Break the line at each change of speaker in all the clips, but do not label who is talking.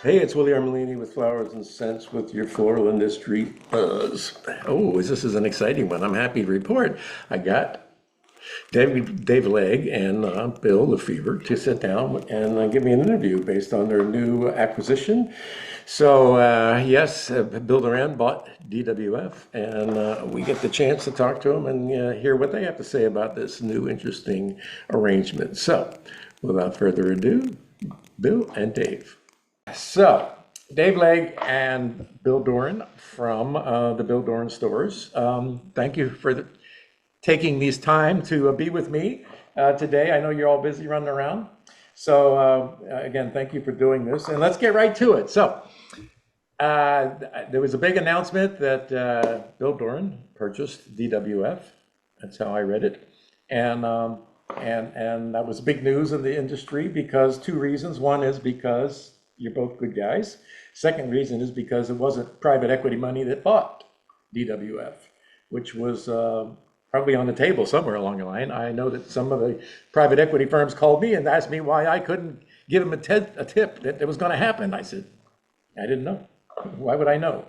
Hey, it's Williee Armellini with Flowers and Scents with your floral industry buzz. Oh, this is an exciting one. I'm happy to report I got Dave Legge and Bill LaFever to sit down and give me an interview based on their new acquisition. So, yes, Bill Duran bought DWF, and we get the chance to talk to them and hear what they have to say about this new interesting arrangement. So, without further ado, Bill and Dave. So, Dave Legge and Bill Doran from the Bill Doran stores. Thank you for taking these time to be with me today. I know you're all busy running around. So, again, thank you for doing this. And let's get right to it. So, there was a big announcement that Bill Doran purchased DWF. That's how I read it. And that was big news in the industry because two reasons. One is because you're both good guys. Second reason is because it wasn't private equity money that bought DWF, which was probably on the table somewhere along the line. I know that some of the private equity firms called me and asked me why I couldn't give them a tip that it was going to happen. I said, I didn't know. Why would I know?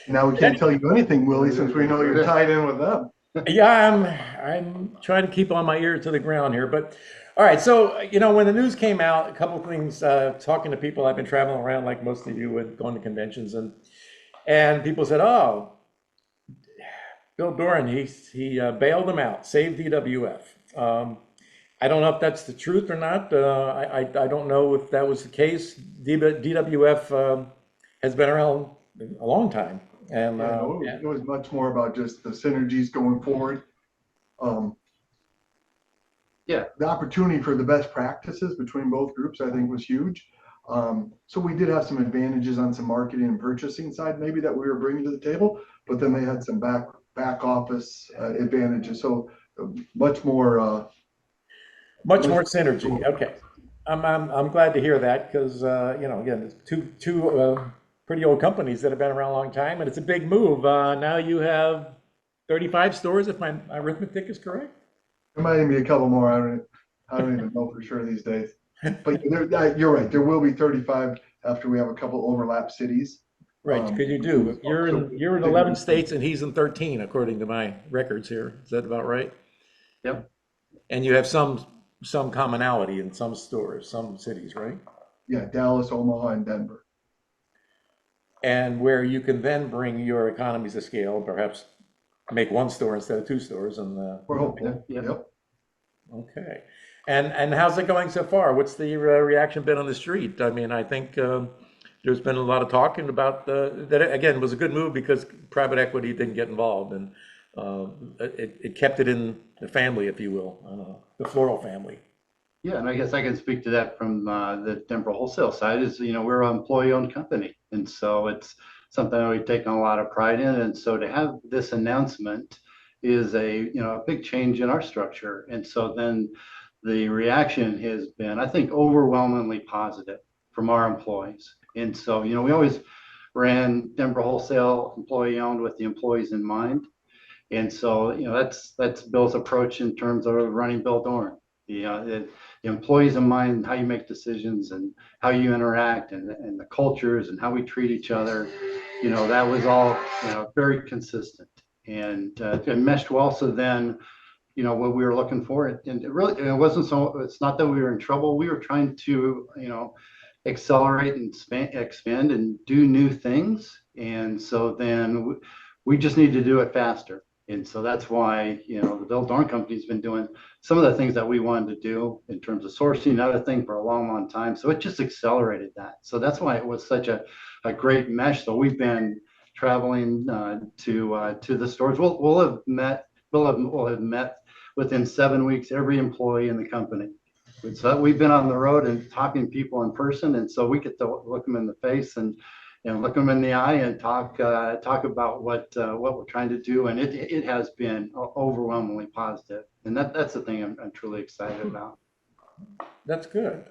Now we can't tell you anything, Willie, since we know you're tied in with them.
Yeah, I'm trying to keep on my ear to the ground here, but all right. So when the news came out, a couple of things. Talking to people, I've been traveling around like most of you and going to conventions, and people said, "Oh, Bill Doran, he bailed them out, saved DWF." I don't know if that's the truth or not. I don't know if that was the case. DWF has been around a long time, and
Yeah, no, it was much more about just the synergies going forward. Um, yeah, the opportunity for the best practices between both groups, I think, was huge. So we did have some advantages on some marketing and purchasing side, maybe that we were bringing to the table, but then they had some back office advantages. So much more,
much
much
more synergy. Okay. I'm glad to hear that because, again, it's two pretty old companies that have been around a long time, and it's a big move. Now you have 35 stores, if my arithmetic is correct.
there might even be a couple more. I don't even know for sure these days. But you're right. There will be 35 after we have a couple overlap cities.
Right, because you do. You're in 11 states and he's in 13, according to my records here. Is that about right?
Yep.
And you have some commonality in some stores, some cities, right?
Yeah, Dallas, Omaha, and Denver.
And where you can then bring your economies of scale, perhaps make one store instead of two stores, and
We're hopeful. Yep.
okay. And how's it going so far? What's the reaction been on the street? I mean, I think there's been a lot of talking about that. Again, was a good move because private equity didn't get involved, and it kept it in the family, if you will, the floral family.
Yeah, and I guess I can speak to that from the Denver wholesale side. Is we're an employee-owned company, and so it's something that we've taken a lot of pride in. And so to have this announcement is a big change in our structure. And so then the reaction has been, I think, overwhelmingly positive from our employees. And so we always ran Denver wholesale employee-owned with the employees in mind. And so, that's Bill's approach in terms of running Bill Dorn. The employees in mind, how you make decisions and how you interact and the cultures and how we treat each other, that was all, very consistent. And it meshed well. So then, what we were looking for, and it wasn't so, it's not that we were in trouble. We were trying to, accelerate and expand and do new things. And so then we just need to do it faster. And so that's why, the Bill Dorn Company's been doing some of the things that we wanted to do in terms of sourcing and other thing for a long, long time. So it just accelerated that. So that's why it was such a great mesh. So we've been traveling to the stores. We'll have met within 7 weeks every employee in the company. So we've been on the road and talking to people in person, and so we get to look them in the face and look them in the eye and talk about what we're trying to do, and it has been overwhelmingly positive, and that's the thing I'm truly excited about.
That's good.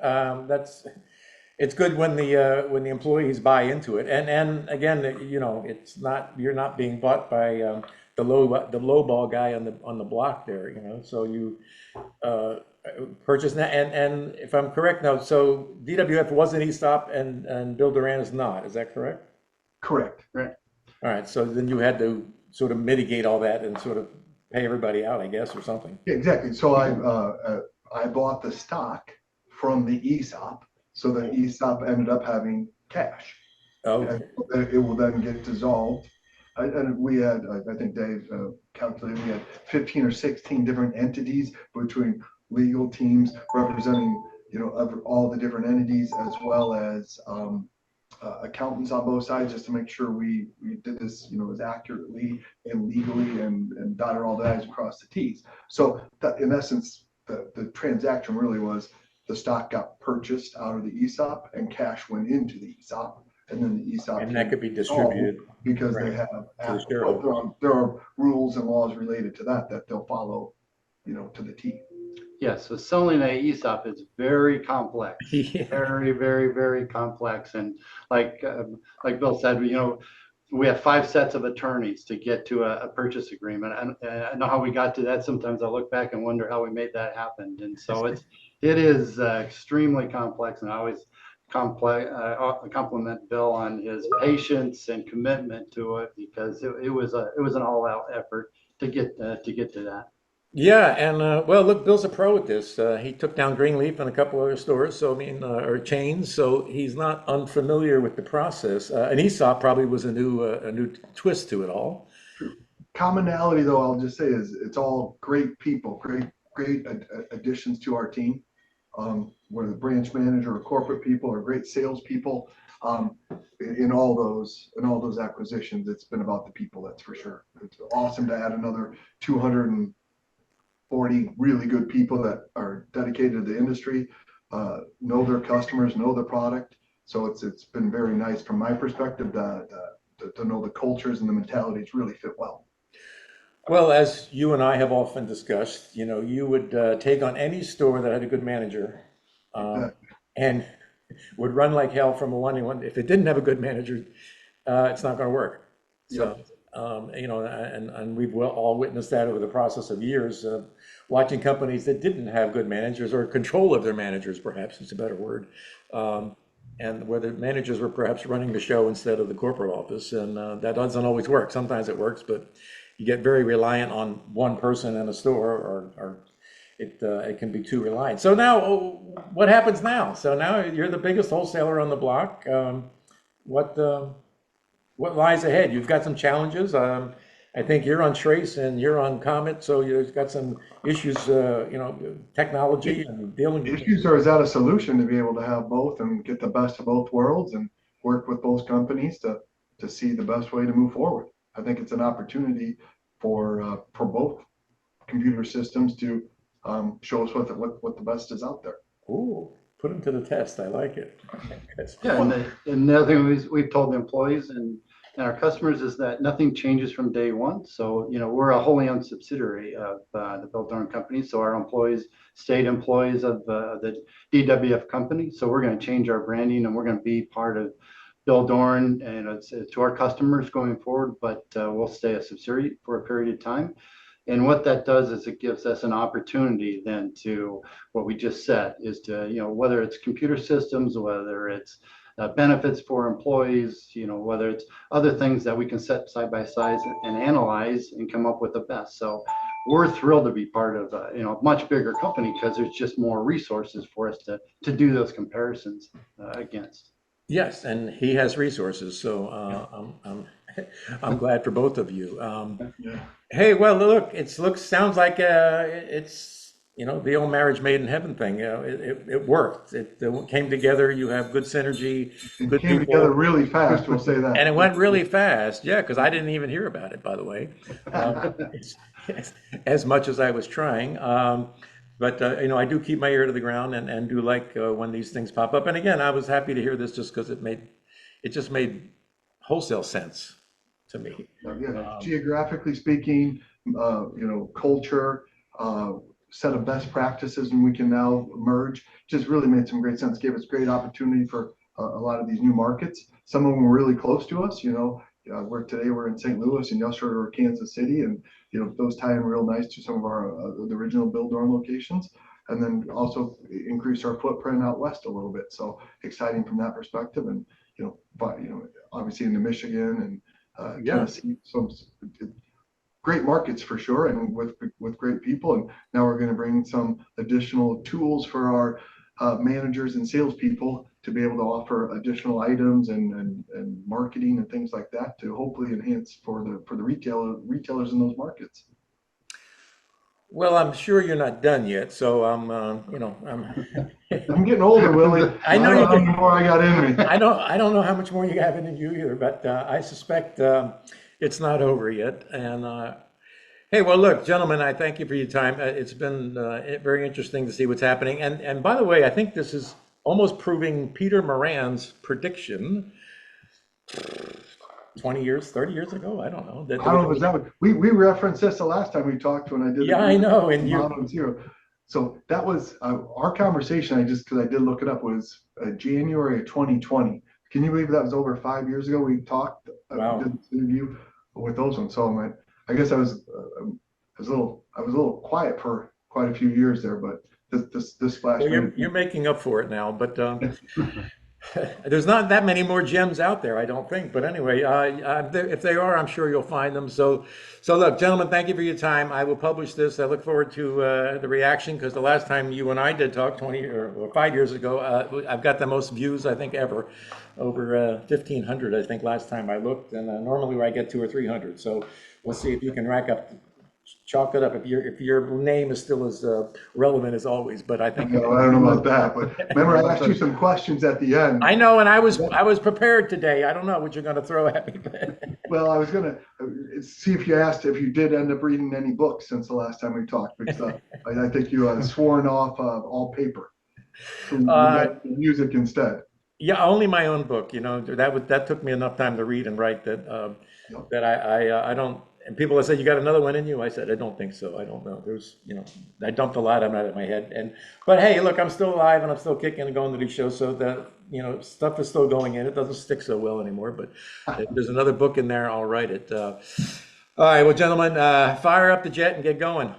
It's good when the employees buy into it, and again, it's not you're not being bought by the low ball guy on the block there, So you uh, purchase now, and if I'm correct now, so DWF was an ESOP and Bill Duran is not, is that correct?
Correct.
Right.
All right, so then you had to sort of mitigate all that and sort of pay everybody out, I guess, or something.
Yeah, exactly. So I bought the stock from the ESOP, so the ESOP ended up having cash. And
Okay.
it will then get dissolved. And we had, I think Dave calculated, we had 15 or 16 different entities between legal teams representing, all the different entities, as well as accountants on both sides, just to make sure we did this, as accurately and legally and dotted all the I's across the T's. So that, in essence, the transaction really was the stock got purchased out of the ESOP and cash went into the ESOP. And then the ESOP
And that could be distributed.
because they
Right.
have
To the shareholders.
there are rules and laws related to that they'll follow, to the T.
Yeah, so selling a ESOP is very complex,
Yeah.
very, very, very complex. And like Bill said, we have 5 sets of attorneys to get to a purchase agreement. And I know how we got to that. Sometimes I look back and wonder how we made that happen. And so it is extremely complex, and I always compliment Bill on his patience and commitment to it, because it was an all-out effort to get to that.
Yeah, and well, look, Bill's a pro at this. He took down Greenleaf and a couple other stores, so I mean, or chains, so he's not unfamiliar with the process. An ESOP probably was a new twist to it all.
Commonality, though, I'll just say, is it's all great people, great additions to our team. Where the branch manager or corporate people or great salespeople, in all those acquisitions, it's been about the people, that's for sure. It's awesome to add another 240 really good people that are dedicated to the industry, know their customers, know the product. So it's been very nice from my perspective to know the cultures and the mentalities really fit well.
Well, as you and I have often discussed, you would take on any store that had a good manager,
Yeah.
and would run like hell from a one. If it didn't have a good manager, it's not going to work. So, and we've all witnessed that over the process of years, watching companies that didn't have good managers or control of their managers, perhaps is a better word, and where the managers were perhaps running the show instead of the corporate office, and that doesn't always work. Sometimes it works, but you get very reliant on one person in a store, or it can be too reliant. So now, what happens now? So now you're the biggest wholesaler on the block. What lies ahead? You've got some challenges. I think you're on Trace and you're on Comet, so you've got some issues, technology and dealing with.
Issues, or is that a solution to be able to have both and get the best of both worlds and work with both companies to see the best way to move forward? I think it's an opportunity for both computer systems to show us what the best is out there.
Ooh, put them to the test. I like it.
Yeah, and the other thing we've told the employees and our customers is that nothing changes from day one. So, we're a wholly owned subsidiary of the Bill Dorn Company. So our employees stayed employees of the DWF company. So we're going to change our branding, and we're going to be part of Bill Dorn and it's to our customers going forward, but we'll stay a subsidiary for a period of time. And what that does is it gives us an opportunity then to what we just said is to, whether it's computer systems, whether it's benefits for employees, whether it's other things that we can set side by side and analyze and come up with the best. So we're thrilled to be part of a much bigger company, because there's just more resources for us to do those comparisons against.
Yes, and he has resources, so I'm glad for both of you.
Yeah.
Hey, well, look, sounds like it's the old marriage made in heaven thing. It worked. It came together. You have good synergy,
It
good
came
people,
together really fast, we'll say that.
and it went really fast. Yeah, because I didn't even hear about it, by the way, as much as I was trying. But I do keep my ear to the ground and do like when these things pop up. And again, I was happy to hear this just because it just made wholesale sense to me.
Yeah, geographically speaking, culture, set of best practices, and we can now merge. Just really made some great sense. Gave us great opportunity for a lot of these new markets. Some of them were really close to us. We're in St. Louis, and yesterday we're Kansas City, and those tie in real nice to some of our the original Bill Dorn locations. and then also increase our footprint out west a little bit. So exciting from that perspective. And, but, obviously into Michigan and Tennessee, some great markets for sure, and with great people. And now we're going to bring some additional tools for our managers and salespeople to be able to offer additional items and marketing and things like that to hopefully enhance for the retailers in those markets.
Well, I'm sure you're not done yet, so I'm.
I'm getting older, Willie.
I know
don't
you
how
can-
many more I got in me.
I don't know how much more you have in you either, but I suspect it's not over yet. And hey, well, look, gentlemen, I thank you for your time. It's been very interesting to see what's happening. And by the way, I think this is almost proving Peter Moran's prediction 20 years, 30 years ago. I don't know.
I don't know if that we referenced this the last time we talked when I did.
Yeah, I know. And
Model Zero. So that was our conversation. Because I did look it up, was January of 2020. Can you believe that was over 5 years ago? We talked,
Wow.
did this interview with those ones. So I guess I was a little quiet for quite a few years there, but this flash.
Well, you're making up for it now, but there's not that many more gems out there, I don't think. But anyway, if they are, I'm sure you'll find them. So look, gentlemen, thank you for your time. I will publish this. I look forward to the reaction, because the last time you and I did talk 20 or 5 years ago, I've got the most views, I think, ever. Over 1,500, I think, last time I looked, and normally I get 200 or 300. So we'll see if you can rack up. Chalk it up if your name is still as relevant as always. But I think
I don't know about that. But remember, I asked you some questions at the end.
I know, and I was prepared today. I don't know what you're going to throw at me.
Well, I was gonna see if you did end up reading any books since the last time we talked, because I think you sworn off all paper. So you got music instead.
Yeah, only my own book. That took me enough time to read and write that I don't. And people have said, you got another one in you? I said, I don't think so. I don't know. I dumped a lot out of my head. But hey, look, I'm still alive and I'm still kicking and going to these shows. So that, stuff is still going in. It doesn't stick so well anymore, but if there's another book in there, I'll write it. All right, well, gentlemen, fire up the jet and get going.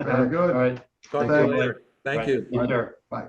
Very good.
All right.
Talk to you later. Thank you.
Sure.
Bye.